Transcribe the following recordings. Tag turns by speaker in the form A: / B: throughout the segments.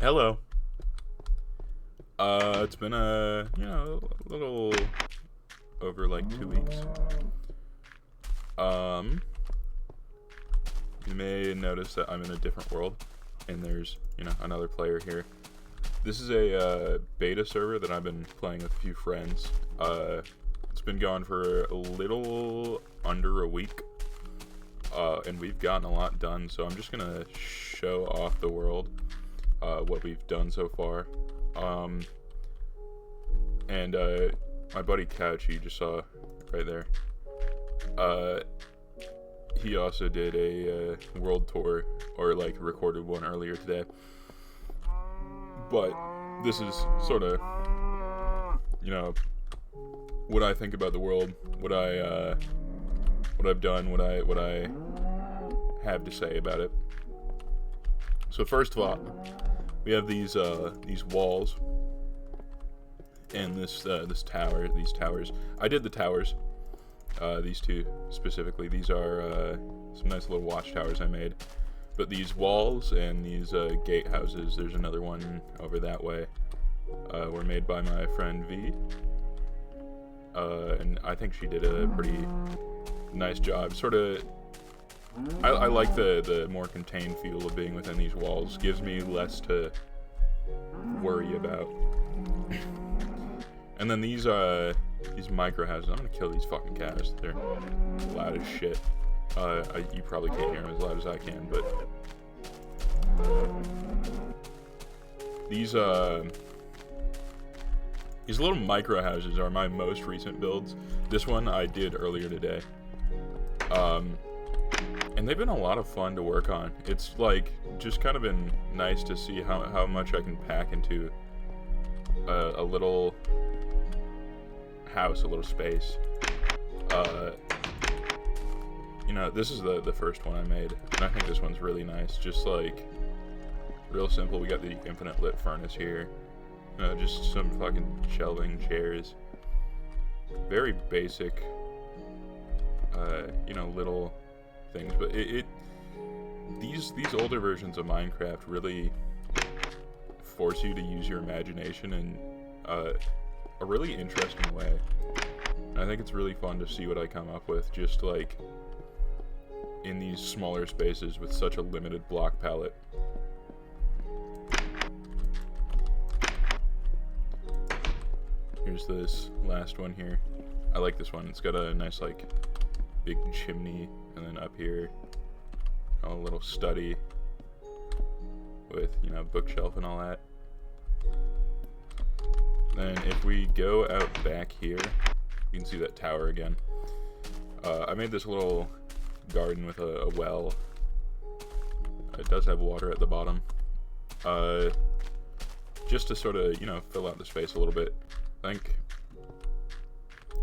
A: Hello. It's been a little over like 2 weeks. Um, you may notice that I'm in a different world, and there's another player here. This is a beta server that I've been playing with a few friends. It's been going for a little under a week, and we've gotten a lot done. So I'm just gonna show off the world, what we've done so far. And my buddy Couch, you just saw right there, he also did a world tour, or like recorded one earlier today. But this is sort of, what I think about the world, what I've done, what I have to say about it. So first of all, we have these walls and this tower. These towers. I did the towers. These two specifically. These are some nice little watchtowers I made. But these walls and these gatehouses, there's another one over that way, were made by my friend V. And I think she did a pretty nice job. Sort of, I like the more contained feel of being within these walls. Gives me less to worry about. And then these micro houses. I'm gonna kill these fucking cats. They're loud as shit. You probably can't hear them as loud as I can, but these little micro houses are my most recent builds. This one I did earlier today, and they've been a lot of fun to work on. It's like just kind of been nice to see how much I can pack into a little house, a little space. This is the first one I made, and I think this one's really nice. Just like real simple. We got the infinite lit furnace here. Just some fucking shelving, chairs. Very basic, little things. But these older versions of Minecraft really force you to use your imagination in a really interesting way. And I think it's really fun to see what I come up with, just like in these smaller spaces with such a limited block palette. Here's this last one here. I like this one. It's got a nice like big chimney, and then up here a little study with bookshelf and all that. Then if we go out back here, you can see that tower again. I made this little garden with a well. It does have water at the bottom, just to sort of fill out the space a little bit. I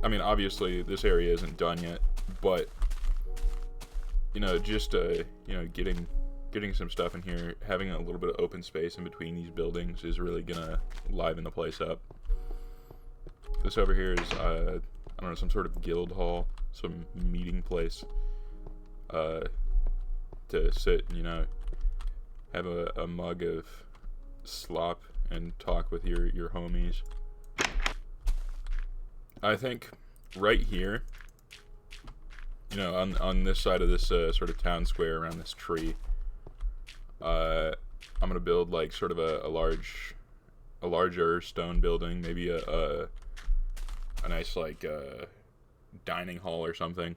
A: mean, obviously this area isn't done yet, but just getting some stuff in here, having a little bit of open space in between these buildings is really gonna liven the place up. This over here is I don't know, some sort of guild hall, some meeting place, to sit and have a mug of slop and talk with your homies. I think right here, on this side of this sort of town square around this tree, I'm gonna build like sort of a larger stone building, maybe a nice like dining hall or something.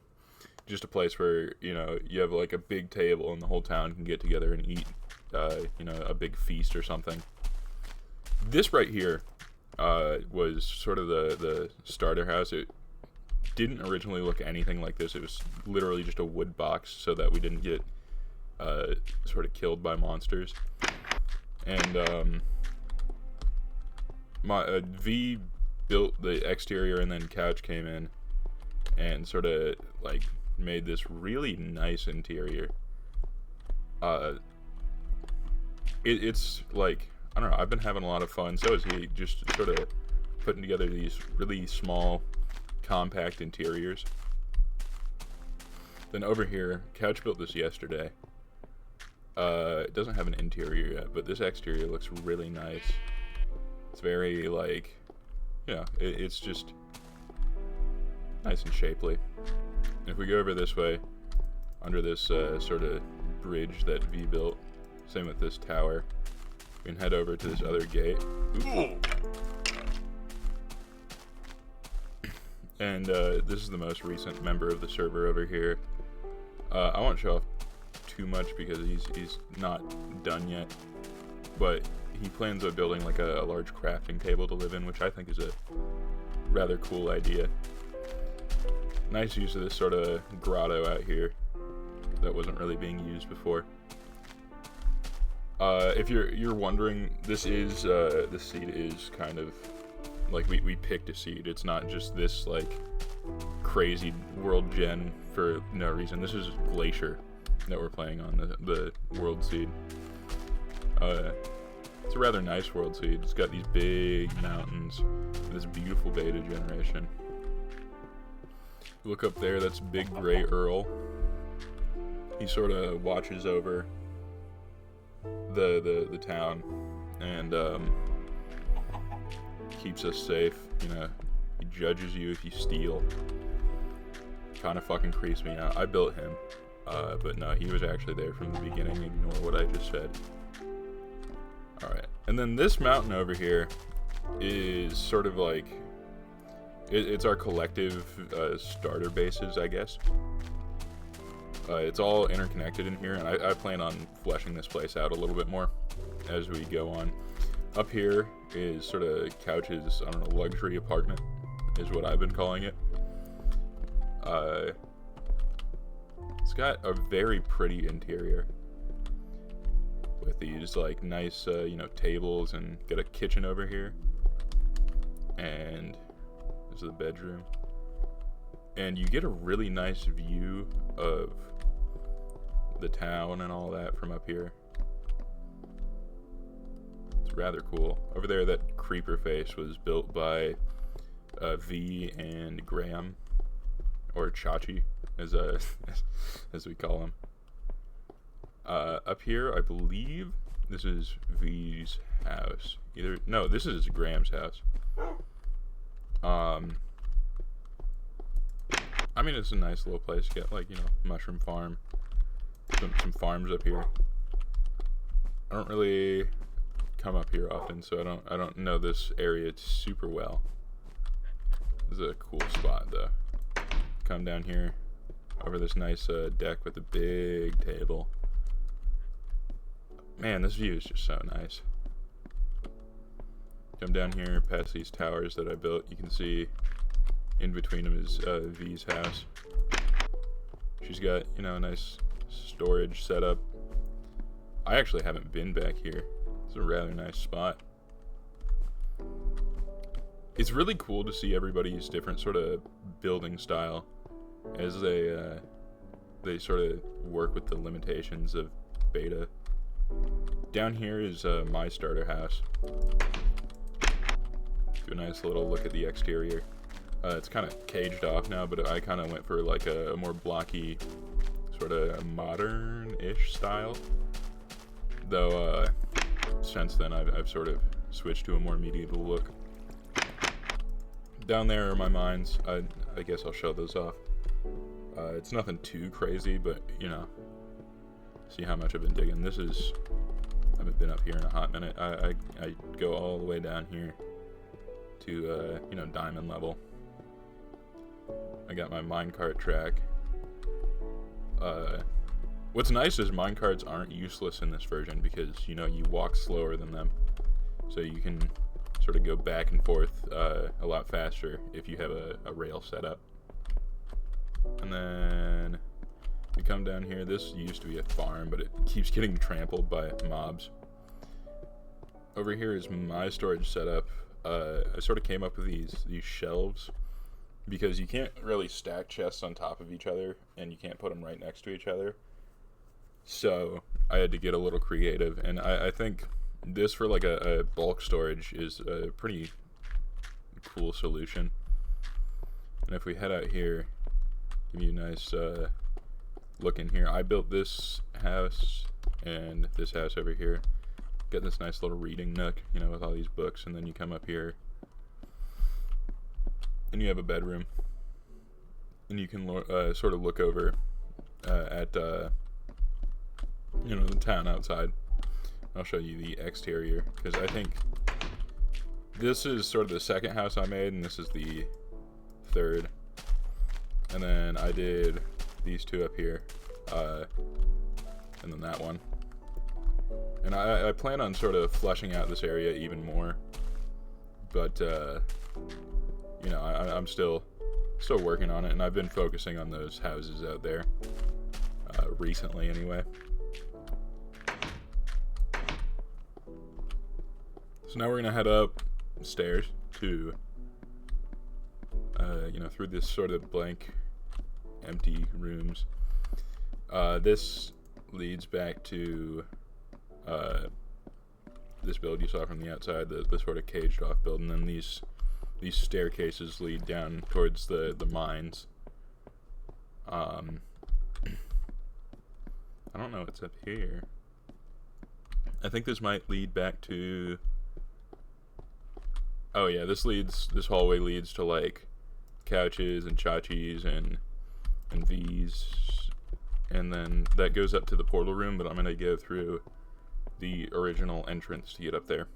A: Just a place where you have like a big table and the whole town can get together and eat a big feast or something. This right here was sort of the starter house. It didn't originally look anything like this. It was literally just a wood box so that we didn't get sort of killed by monsters. And my V built the exterior, and then Couch came in and sort of like made this really nice interior. It's like, I don't know, I've been having a lot of fun. So is he, just sort of putting together these really small, compact interiors. Then over here, Couch built this yesterday. It doesn't have an interior yet, but this exterior looks really nice. It's very, like, you know, it's just nice and shapely. If we go over this way, under this sort of bridge that V built, same with this tower, we can head over to this other gate. Ooh. And this is the most recent member of the server over here. I won't show off too much because he's not done yet, but he plans on building like a large crafting table to live in, which I think is a rather cool idea. Nice use of this sort of grotto out here that wasn't really being used before. If you're wondering, this is the seed is kind of like we picked a seed. It's not just this like crazy world gen for no reason. This is Glacier that we're playing on, the world seed. It's a rather nice world seed. It's got these big mountains, this beautiful beta generation. Look up there, that's Big Gray Earl. He sort of watches over the town and keeps us safe. You know, he judges you if you steal. Kind of fucking creeps me out. I built him, but no, he was actually there from the beginning. Ignore what I just said. Alright, and then this mountain over here is sort of like, it's our collective starter bases, I guess. It's all interconnected in here, and I plan on fleshing this place out a little bit more as we go on. Up here is sort of Couch's, I don't know, luxury apartment is what I've been calling it. It's got a very pretty interior with these like nice, you know, tables, and got a kitchen over here. And this is the bedroom. And you get a really nice view of the town and all that from up here. It's rather cool. Over there, that creeper face was built by V and Graham, or Chachi, as as we call him. Up here, I believe this is V's house. No, this is Graham's house. I mean, it's a nice little place. You get, like, you know, mushroom farm, some farms up here. I don't really come up here often, so I don't know this area super well. This is a cool spot though. Come down here over this nice deck with a big table. Man, this view is just so nice. Come down here past these towers that I built. You can see in between them is V's house. She's got, you know, a nice storage setup. I actually haven't been back here. It's a rather nice spot. It's really cool to see everybody's different sort of building style as they sort of work with the limitations of beta. Down here is my starter house. Do a nice little look at the exterior. It's kind of caged off now, but I kind of went for like a more blocky, sort of modern-ish style. Though since then I've sort of switched to a more medieval look. Down there are my mines. I guess I'll show those off. It's nothing too crazy, but you know, see how much I've been digging. I haven't been up here in a hot minute. I go all the way down here to you know, diamond level. I got my minecart track. What's nice is minecarts aren't useless in this version because, you know, you walk slower than them, so you can sort of go back and forth a lot faster if you have a rail set up. And then we come down here. This used to be a farm, but it keeps getting trampled by mobs. Over here is my storage setup. I sort of came up with these shelves because you can't really stack chests on top of each other, and you can't put them right next to each other. So I had to get a little creative, and I think this for like a bulk storage is a pretty cool solution. And if we head out here, give you a nice look in here. I built this house and this house over here. Got this nice little reading nook, you know, with all these books, and then you come up here and you have a bedroom, and you can sort of look over at you know, the town outside. I'll show you the exterior, because I think this is sort of the second house I made, and this is the third. And then I did these two up here, and then that one. And I plan on sort of fleshing out this area even more, but you know, I'm still working on it, and I've been focusing on those houses out there recently, anyway. So now we're gonna head upstairs to, you know, through this sort of blank, empty rooms. This leads back to this build you saw from the outside, the sort of caged off build, and then these staircases lead down towards the mines. I don't know what's up here. I think this might lead back to, oh yeah, this hallway leads to like couches and chachis and V's, and then that goes up to the portal room, but I'm gonna go through the original entrance to get up there.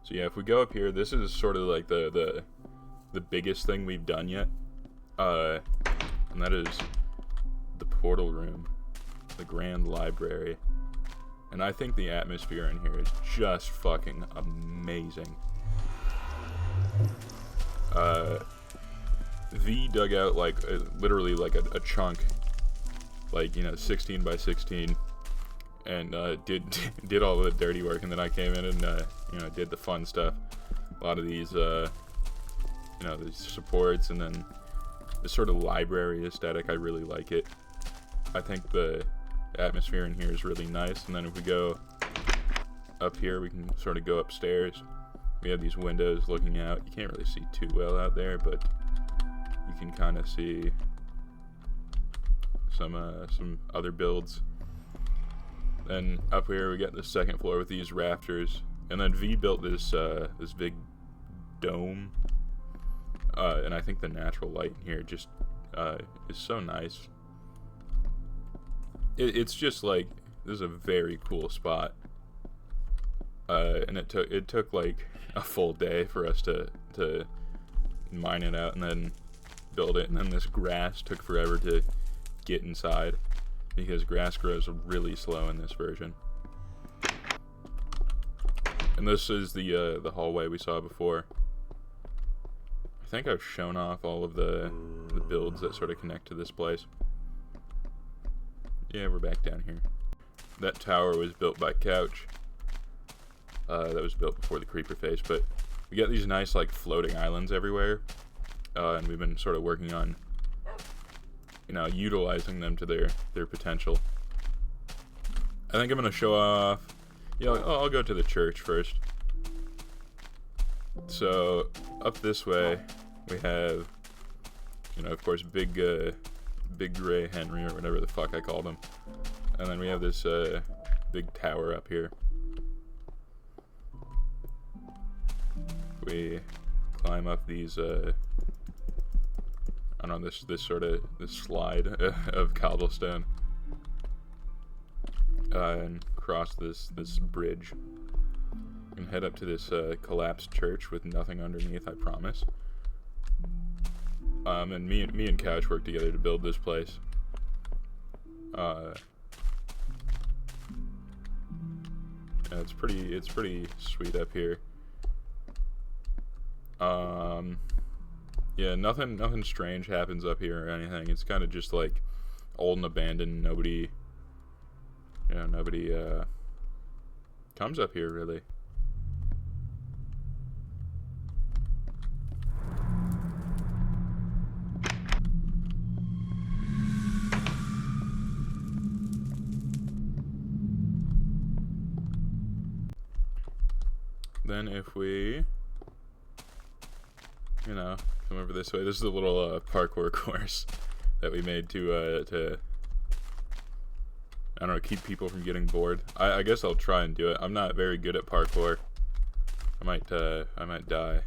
A: So yeah, if we go up here, this is sort of like the biggest thing we've done yet, and that is the portal room, the grand library. And I think the atmosphere in here is just fucking amazing. V dug out like literally like a chunk, like, you know, 16 by 16, and did all the dirty work, and then I came in and you know, did the fun stuff. A lot of these you know, these supports, and then this sort of library aesthetic, I really like it. I think the atmosphere in here is really nice. And then if we go up here, we can sort of go upstairs. We have these windows looking out. You can't really see too well out there, but you can kind of see some other builds. Then up here we got the second floor with these rafters, and then V built this this big dome, and I think the natural light in here just is so nice. It's just like, this is a very cool spot, and it took like a full day for us to mine it out and then build it, and then this grass took forever to get inside, because grass grows really slow in this version. And this is the hallway we saw before. I think I've shown off all of the builds that sort of connect to this place. Yeah, we're back down here. That tower was built by Couch. That was built before the creeper phase, but we got these nice like floating islands everywhere, and we've been sort of working on, you know, utilizing them to their potential. I think I'm gonna show off. Yeah, I'll go to the church first. So up this way we have, you know, of course, Big Gray Henry, or whatever the fuck I called him, and then we have this big tower up here. We climb up these I don't know, this slide of cobblestone, and cross this bridge and head up to this collapsed church with nothing underneath, I promise. And me and Couch worked together to build this place. Yeah, it's pretty sweet up here. Yeah, nothing strange happens up here or anything. It's kind of just like old and abandoned. Nobody comes up here really. Then if we you know, come over this way. This is a little parkour course that we made to I don't know, keep people from getting bored. I guess I'll try and do it. I'm not very good at parkour. I might die.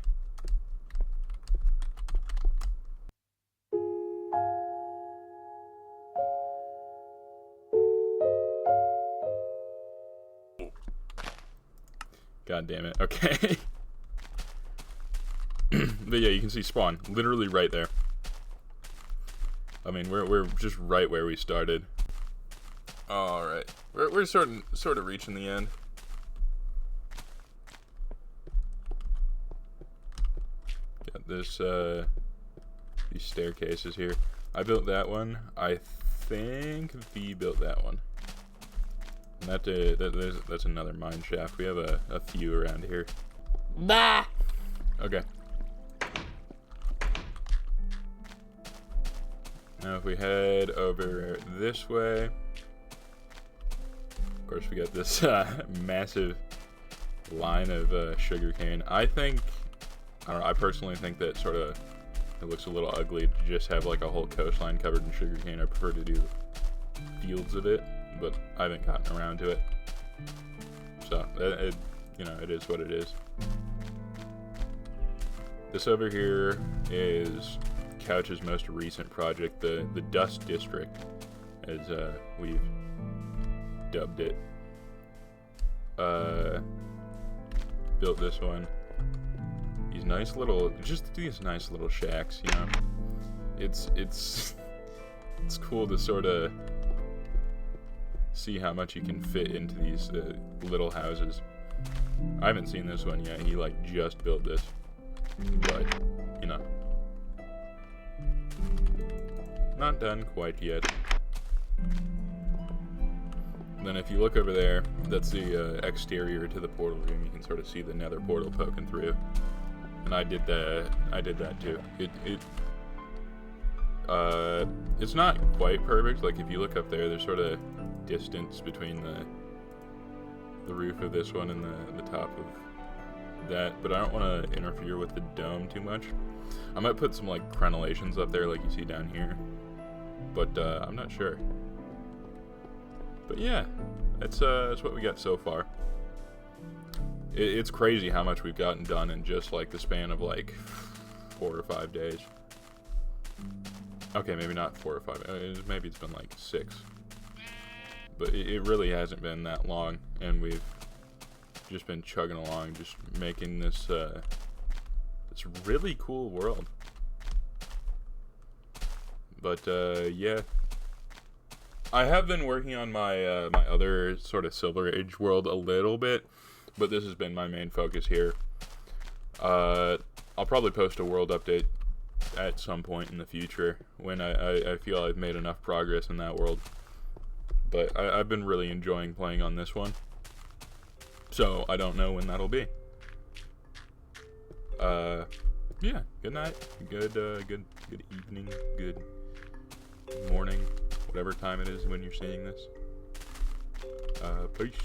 A: God damn it. Okay. But yeah, you can see spawn literally right there. I mean, we're just right where we started. All right, we're sort of reaching the end. Got this these staircases here. I built that one. I think V built that one. And that's another mine shaft. We have a few around here. Bah. Okay. Now if we head over this way, of course we got this massive line of sugarcane. I don't know, I personally think that sort of it looks a little ugly to just have like a whole coastline covered in sugarcane. I prefer to do fields of it, but I haven't gotten around to it. So you know, it is what it is. This over here is Couch's most recent project, the Dust District, as we've dubbed it. Built this one. These nice little shacks, you know. It's cool to sort of see how much you can fit into these little houses. I haven't seen this one yet. He like just built this, but you know, not done quite yet. And then if you look over there, that's the exterior to the portal room. You can sort of see the nether portal poking through. And I did that too. It's not quite perfect. Like if you look up there, there's sort of distance between the roof of this one and the top of that, but I don't want to interfere with the dome too much. I might put some like crenellations up there like you see down here, but I'm not sure. But yeah, that's what we got so far. It's crazy how much we've gotten done in just like the span of like 4 or 5 days. Okay, maybe not 4 or 5. Maybe it's been like 6. But it really hasn't been that long, and we've just been chugging along, just making this this really cool world. But yeah, I have been working on my my other sort of Silver Age world a little bit, but this has been my main focus here. I'll probably post a world update at some point in the future when I feel I've made enough progress in that world. But I've been really enjoying playing on this one, so I don't know when that'll be. Yeah, good night, good evening, good morning, whatever time it is when you're seeing this. Peace.